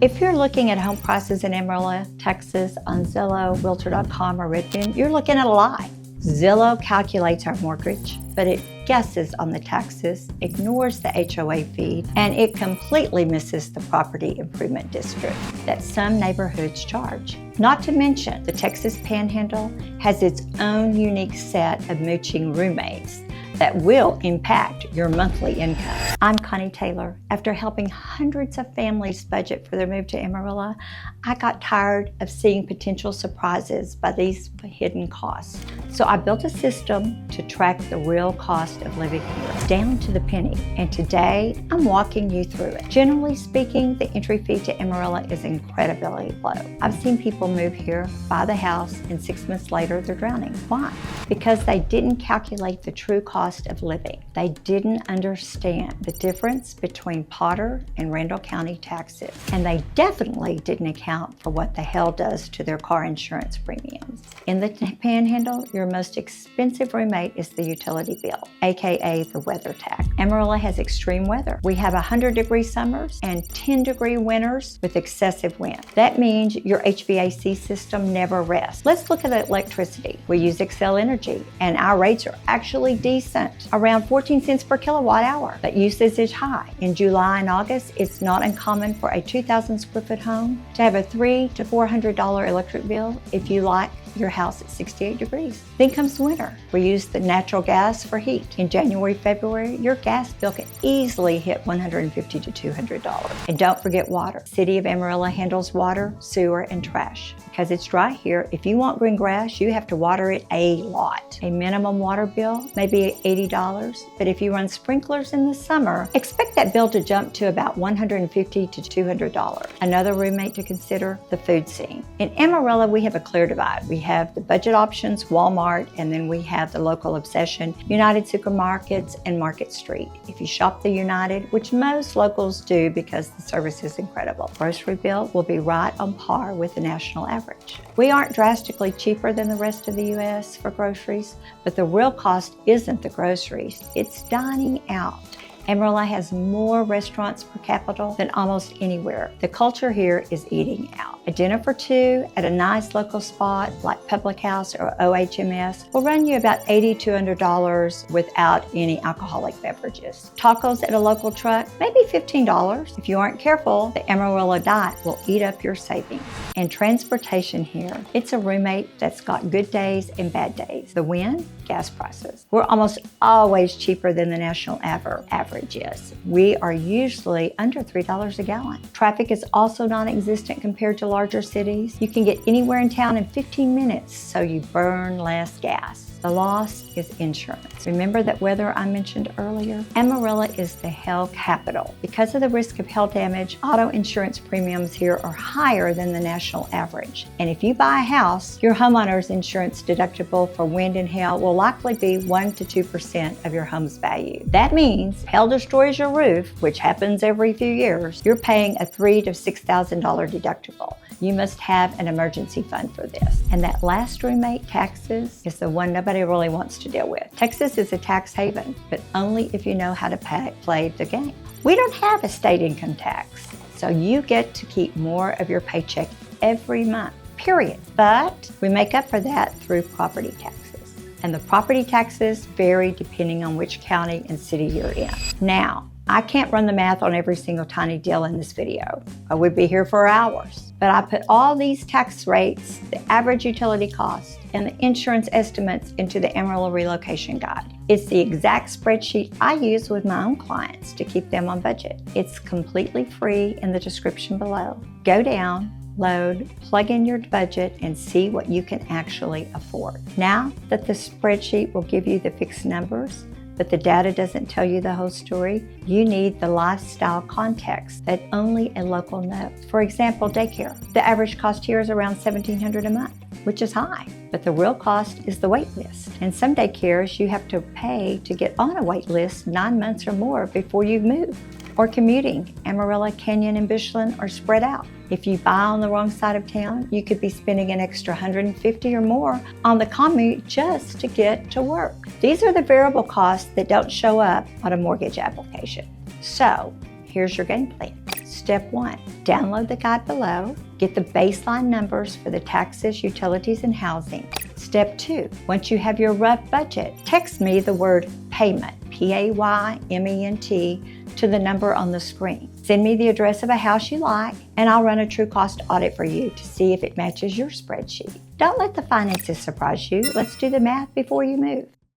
If you're looking at home prices in Amarillo, Texas on Zillow, Realtor.com, or Redfin, you're looking at a lie. Zillow calculates our mortgage, but it guesses on the taxes, ignores the HOA fee, and it completely misses the property improvement district that some neighborhoods charge. Not to mention, the Texas Panhandle has its own unique set of mooching roommates that will impact your monthly income. I'm Connie Taylor. After helping hundreds of families budget for their move to Amarillo, I got tired of seeing potential surprises by these hidden costs. So I built a system to track the real cost of living here, down to the penny. And today, I'm walking you through it. Generally speaking, the entry fee to Amarillo is incredibly low. I've seen people move here, buy the house, and 6 months later, they're drowning. Why? Because they didn't calculate the true cost of living. They didn't understand the difference between Potter and Randall County taxes. And they definitely didn't account for what the hell does to their car insurance premiums. In the Panhandle, your most expensive roommate is the utility bill, aka the weather tax. Amarillo has extreme weather. We have 100-degree summers and 10-degree winters with excessive wind. That means your HVAC system never rests. Let's look at electricity. We use Xcel Energy, and our rates are actually decent, around 14 cents per kilowatt hour. But usage is high. In July and August, it's not uncommon for a 2,000 square foot home to have a $300 to $400 electric bill if you like your house at 68 degrees. Then comes winter. We use the natural gas for heat. In January, February, your gas bill can easily hit $150 to $200. And don't forget water. City of Amarillo handles water, sewer, and trash. Because it's dry here, if you want green grass, you have to water it a lot. A minimum water bill may be $80, but if you run sprinklers in the summer, expect that bill to jump to about $150 to $200. Another roommate to consider, the food scene. In Amarillo, we have a clear divide. We have the budget options, Walmart, and then we have the local obsession, United Supermarkets and Market Street. If you shop the United, which most locals do because the service is incredible, grocery bill will be right on par with the national average. We aren't drastically cheaper than the rest of the U.S. for groceries, but the real cost isn't the groceries, it's dining out. Amarillo has more restaurants per capita than almost anywhere. The culture here is eating out. A dinner for two at a nice local spot like Public House or OHMS will run you about $80 to $100 without any alcoholic beverages. Tacos at a local truck, maybe $15. If you aren't careful, the Amarillo diet will eat up your savings. And transportation here, it's a roommate that's got good days and bad days. The win? Gas prices. We're almost always cheaper than the national average is. We are usually under $3 a gallon. Traffic is also non-existent compared to larger cities. You can get anywhere in town in 15 minutes, so you burn less gas. The loss is insurance. Remember that weather I mentioned earlier? Amarillo is the hail capital. Because of the risk of hail damage, auto insurance premiums here are higher than the national average. And if you buy a house, your homeowner's insurance deductible for wind and hail will likely be 1 to 2% of your home's value. That means if hail destroys your roof, which happens every few years, you're paying a $3,000 to $6,000 deductible. You must have an emergency fund for this. And that last roommate, taxes, is the one nobody really wants to deal with. Texas is a tax haven, but only if you know how to play the game. We don't have a state income tax, so you get to keep more of your paycheck every month, period. But we make up for that through property taxes. And the property taxes vary depending on which county and city you're in. Now, I can't run the math on every single tiny deal in this video. I would be here for hours. But I put all these tax rates, the average utility cost, and the insurance estimates into the Amarillo Relocation Guide. It's the exact spreadsheet I use with my own clients to keep them on budget. It's completely free in the description below. Go down, load, plug in your budget, and see what you can actually afford. Now that the spreadsheet will give you the fixed numbers, but the data doesn't tell you the whole story, you need the lifestyle context that only a local knows. For example, daycare. The average cost here is around $1,700 a month, which is high, but the real cost is the wait list. And some daycares you have to pay to get on a wait list 9 months or more before you move. Or commuting. Amarillo, Canyon, and Bushland are spread out. If you buy on the wrong side of town, you could be spending an extra $150 or more on the commute just to get to work. These are the variable costs that don't show up on a mortgage application. So here's your game plan. Step 1, download the guide below. Get the baseline numbers for the taxes, utilities, and housing. Step 2, once you have your rough budget, text me the word payment, P-A-Y-M-E-N-T, to the number on the screen. Send me the address of a house you like, and I'll run a true cost audit for you to see if it matches your spreadsheet. Don't let the finances surprise you. Let's do the math before you move.